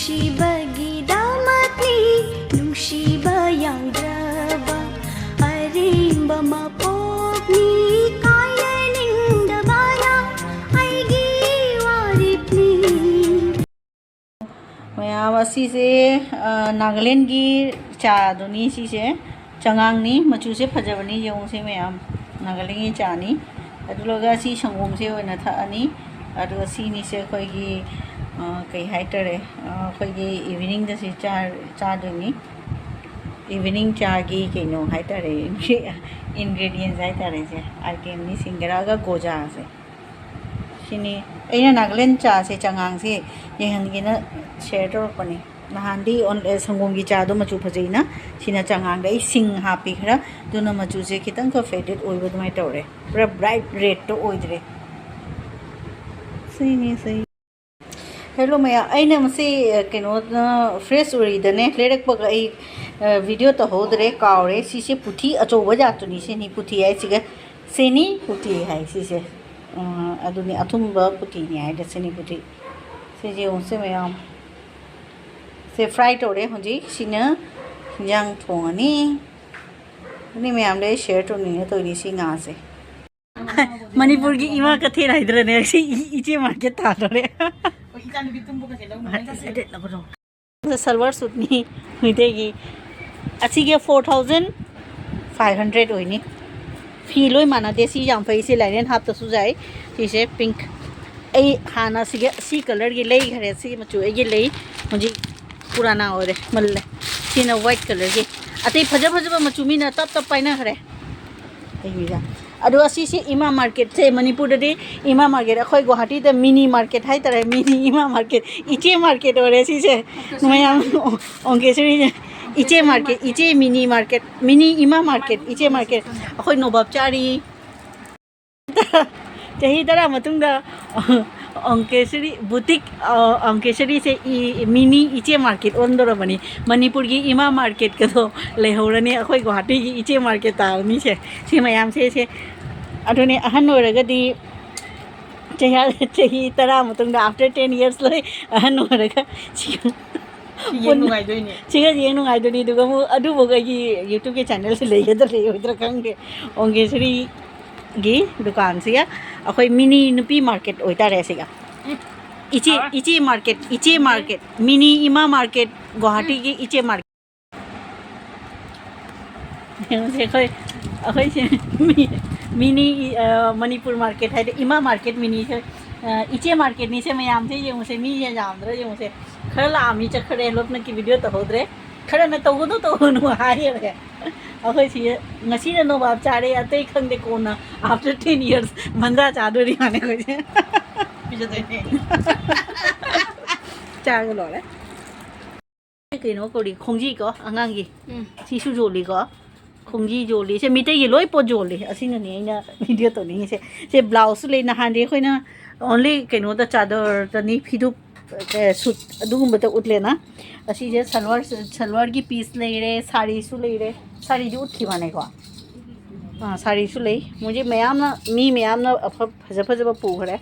ꯅꯨꯡꯁꯤꯕꯒꯤꯗꯃꯛꯅꯤ ꯅꯨꯡꯁꯤꯕ ꯌꯥꯎꯗ꯭ꯔꯕ ꯑꯔꯦꯝꯕ ꯃꯄꯣꯛꯅꯤ ꯀꯥꯏꯅꯅꯤꯡꯗꯕꯅ ꯑꯩꯒꯤ ꯋꯥꯔꯦꯞꯅꯤ मैम असीसे नागालैंड की चादुनी सीसे चंगांगनी मचूसे फजबनी येउसे मैम नागालैंड की चानी अदुलोगा सी संगोम से ओइना थानी अदुगा सीनी से अखोइगी कई हाइटरे अखोइगी इवनिंग दसे चादुनी इवनिंग चागी कइनो हाइटरे इंग्रेडिएंट्स हाइटरे से आइटम नि सिंगरागा गोजा से सिनी अैना नागालैंड चा से चंगांग से येहनगिना शेयर तौरपने नहांदी ऑन संगोम की चादो मचू फजैना सिना चंगांग सिंग हापी खरा दुना मचू से खितंग का फेडेड ओइबो दुमाय तौरे पूरा ब्राइट रेड तो ओइद्रे सही सही हेलो मैया अैना मसे केनो फ्रेश ओरिदने लेरक पग ऐ वीडियो तो होदरे कावरे सिसे पुथी अचोबा जातुनी सेनी पुथी है सिगा सेनी पुथी है सिसे अदुनी अथुंबा पुथी नि है दसेनी पुथी से जे उनसे मैम से फ्राई तौरे हजी सिना हिंजांग थोंगनी नि मैम ले शेयर तौनी तौनी सी nga से मणिपुर की इमा कथे राइद्रने सी इचे मार्केट तादरे सलवार सूट नि हुइदेगी अच्छी के 4500 होइनी फी लोई माना देसी याम फई से लाइन हाफ तसु जाय सिसे पिंक ऐ हाना सिगे सी कलर की लई घरे सी मचु ऐ लई मुझे पुराना ओरे मल्ले सीना व्हाइट कलर की अतै फज फजब मचु मीना तप तप पाइना खरे ऐ बिजा अदो असी से इमा मार्केट से मणिपुर दे इमा मार्केट अखोय गुवाहाटी द मिनी मार्केट हाय तरे मिनी इमा मार्केट इचे मार्केट ओरे सी से मयाम ओंकेसरी इचे मार्केट इचे mini market mini Ima market इचे मार्केट अखोय नोबाब चारी चही तरा मतुंग अंकेश्वरी बुटीक अंकेश्वरी से मिनी इचे मार्केट ओंदरबनी मणिपुर की इमा मार्केट कदो लेहौरने अखोय गुवाहाटी की इचे मार्केट तारनी से सी मयाम से अदुने अहन ओरगदी चही तरा मतुंग आफ्टर 10 इयर्स ले अहन ओरगा सिगा ये नुगाइदोनी दुगा मु अदुबोगा की YouTube के चैनल से लेगदर लेगदर खंगे अंकेश्वरी गी दुकान से अखोई mini नुपी market ओइतारे सिगा इचे इचे market mini Ima market Guwahati की इचे मार्केट से अखोई अखोई से मिनी मणिपुर मार्केट है इमा मार्केट मिनी से इचे मार्केट नि से मयाम से ये मुसे मी ये जामद्रे ये मुसे खर लामी चखरे लोपन की वीडियो तो होद्रे खरे न तौगदो तो नु हाय रे अखोई सी ngasi न नोबाब चारे अतै खंगदे कोना आफ्टर 10 इयर्स मंदा चादोरी माने को जे पिजे देने चाग लोरे केनो कोडी खोंजी को अंगांगी सिसु जोली को खोंजी जोली से मिटे ये लोई पो जोली असिन नि ना वीडियो तो नि से ब्लाउज ले ना हांदे खोइना ओनली केनो द चादर तनी फिदु सूट अदुगुंबत उतलेना असी जे सलवार की पीस ले रे साड़ी सु ले रे साड़ी जो उठी माने को हां साड़ी सु ले मुझे मयाम ना मी मयाम ना फज फजब पुखरे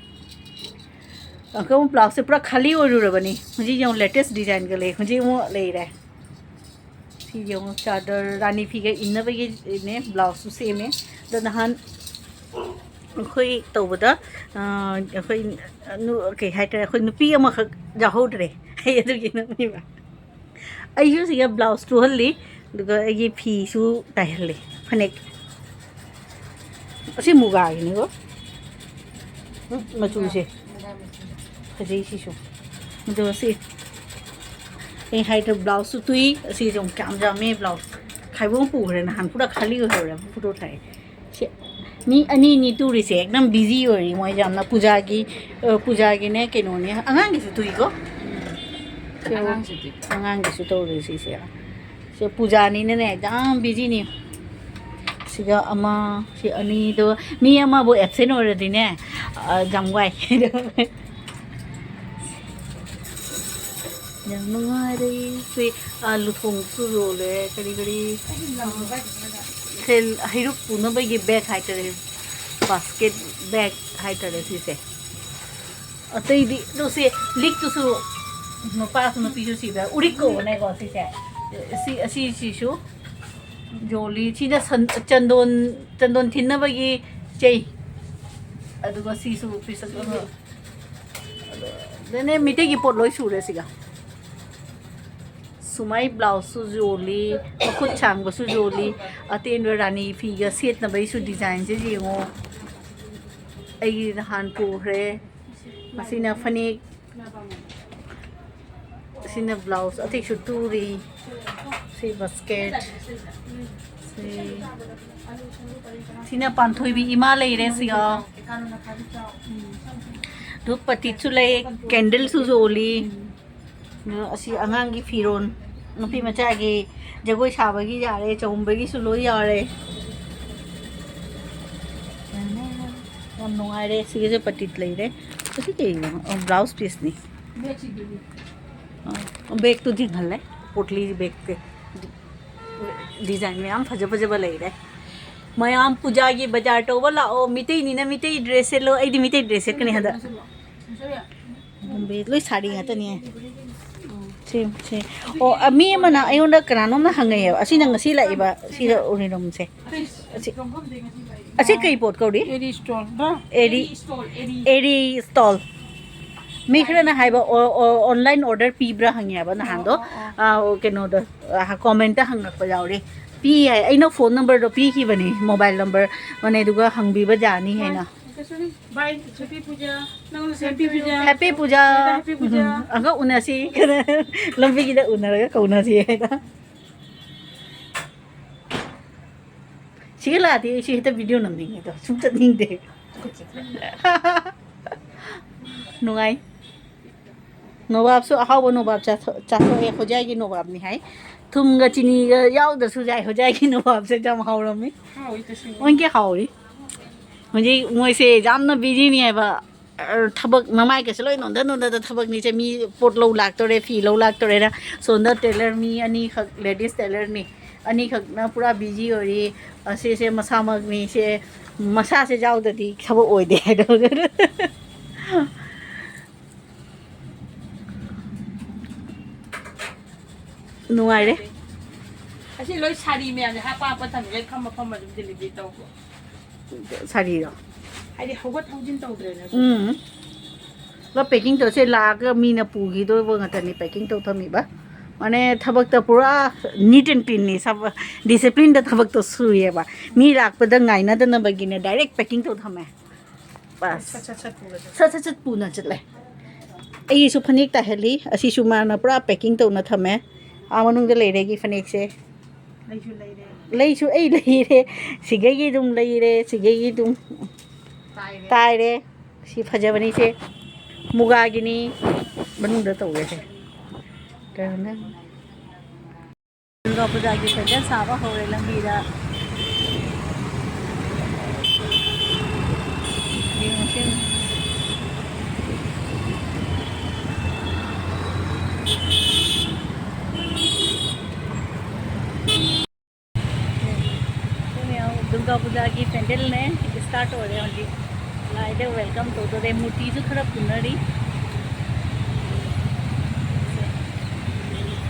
अकम ब्लाउज से पूरा खाली ओरुरबनी मुझे जो लेटेस्ट डिजाइन के ले मुझे वो ले रे सी जो चादर रानी फिगे इनबगे ने ब्लाउज सेम है द नहान अखोई तौबदा अखोई नु के हाइटर अखोई नुपी अमखक जाहोद्रे हे अदुगी नुपीबा अयु सिगा ब्लाउज टू हल्ली दुगा ये फी सु ताहले फनेक असी मुगा गिनी को मचू से फजई सिसु दो से ए हाइटर ब्लाउज सु तुई असी जों काम जामे ब्लाउज खाइबो पुरे ना हान पूरा खाली होरे फोटो थाई मी अनि नि टूरी से एकदम बिजी हो रही मैं जामना पूजा की ने केनो ने अंगांग से तुई को अंगांग से तो रही से पूजा नि ने एकदम बिजी नि सिगा अमा से अनि तो मी अमा बो एब्सेंट हो रही ने जमवाई जमवाई से लुथोंग सुरोले कड़ी सेल हिरुप पुनबगी बैग हाइटरे बास्केट बैग हाइटरे सिसे अतैदी तो से लिक तो सु ꯃꯄꯥꯁꯨ ꯅꯨꯄꯤꯁꯨ ꯁꯤꯕ ꯎꯔꯤꯛꯀꯣꯅꯦꯀꯣ ꯁꯤꯁꯦ ꯑꯁꯤꯁꯤꯁꯨ ꯖꯣꯂꯤ ꯁꯤꯅ ꯆꯟꯗꯣꯟ ꯊꯤꯟꯅꯕꯒꯤ ꯆꯩ ꯑꯗꯨꯒ ꯁꯤꯁꯨ ꯄꯤꯁ ꯑꯗꯨꯅꯦ ꯃꯤꯇꯩꯒꯤ ꯄꯣꯠ ꯂꯣꯏ ꯁꯨꯔꯦ ꯁꯤꯒ ꯁꯨꯃꯥꯏ ꯕ꯭ꯂꯥꯎꯁꯁꯨ ꯖꯣꯂꯤ ꯃꯈꯨꯠ ꯁꯥꯡꯕꯁꯨ ꯖꯣꯂꯤ ꯑꯇꯦꯟꯕ ꯔꯥꯅꯤ ꯐꯤꯒ ꯁꯦꯠꯅꯕꯩꯁꯨ ꯗꯤꯖꯥꯏꯟꯁꯦ ꯌꯦꯡꯉꯣ ꯑꯩꯒꯤ ꯅꯍꯥꯟ ꯄꯨꯈ꯭ꯔꯦ ꯃꯁꯤꯅ phanek sina blouse atik su turi si basket sina panthoi bi ima lei re siga du patit su lei candle su joli asi angang gi firon nupi macha gi jagoi saba gi yare chomba gi su loi yare no ai re si ge patit lei re asi ke blouse piece ni bag तो दिखल है पोटली bag के design में आम फजब फजब लग रहा है मैं आम पूजा की बाजार टोबा लाओ मिते नी ना मिते ड्रेस लो आई मिते ड्रेस कने हदा बैग लो साड़ी हता नहीं है सेम से ओ अमी मना अयोंदा कनानो ना हंगे है असि नंग सी लाइबा सी ओनिरम से असि कई पोट कोडी एडी स्टॉल मी खरना हाइबा ऑनलाइन ऑर्डर पीब्रा हंगयाबा नहांदो केनोदो कमेंट हंगकपा यावरे पी है अइनो फोन नंबर दो पी की बनी मोबाइल नंबर मने दुगा हंगबीबा जानी है ना बाय हैप्पी पूजा हैप्पी पूजा अंगा उनासी लंबी की उनरगा कौनासी है ना सिगलाती सी हेता वीडियो नमदिंग तो सुमत निंदे नुगाई नवाब सो अहाव नवाब चाथोए हो जाएगी नवाब नि है थुमगा चिनीगा याउदसु जाय हो जाएगी नवाब से जम हाउरमी उनके हाउरी म्हणजे मोइसे जामना बिजी नि हैबा थबक ममाय के सलोय नोंदा नोंदा थबक नि से मी पोट लो लागतोरे फी लो लागतोरे ना सोंदा टेलर मी अनि खक लेडीज टेलर नि अनि खक ना पूरा बिजी होरी असे से मसामक नि से मसा से जाउददी थबक ओइदे हैदो नुआइरे असी लोई साड़ी में आने हा पापा थन ले खम फम डिलीवरी तो साड़ी रो हाइदे हौगत हौजिन तौद्रे ना ला पैकिंग तो से लाग मीना पुगी दो वो ngतनी पैकिंग तो थमीबा माने थबक त पूरा नीट एंड क्लीन नि सब डिसिप्लिन द थबक तो सुयेबा मी लाकपद गाइना दन बगिने डायरेक्ट पैकिंग तो थमे बस सच पुना चले आई सु फनिक ताहेली असि सु माना पूरा पैकिंग तो न थमे आमनुंग लेरेगी फनेक से लैसु ऐ लेरे सिगेगी दुम लेरे सिगेगी दुम ताइरे सि फजबनी से मुगागिनी बनुंग द तौगे से करना दुर्गा पूजा की सजा साबा होरे लंबीदा ये मशीन दुर्गा पूजा की पेंडल ने स्टार्ट हो रहे हैं लाइट वेलकम तो दे मूर्ति से खरा पुनरी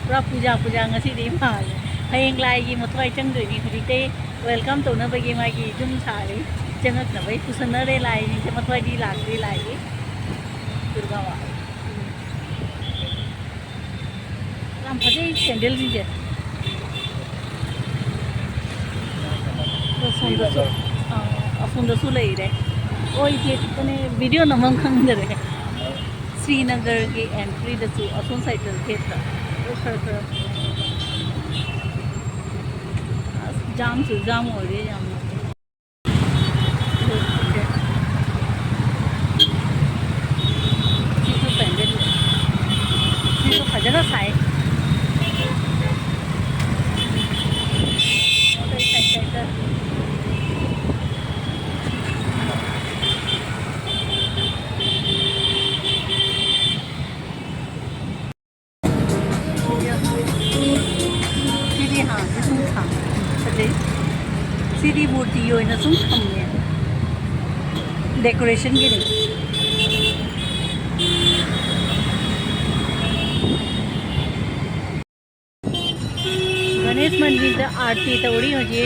पूरा पूजा पूजा ngasi di mal hayeng lai gi mothwai chang doi ni hurite welcome to na bagi ma gi jum sari changak na bai kusana re lai ni se mothwai di lag di lai gi durga wa ram phajai pandal ni je असुंदसु लेरे ओइ जे तने video नमम खंगरे Srinagar की entry दसु असुन side खेत खर जाम हो रही जाम पेंडल फजरा साइड सीधी मूर्ति यो ना सुन खमने डेकोरेशन की नहीं गणेश मंदिर आरती थोड़ी हो जी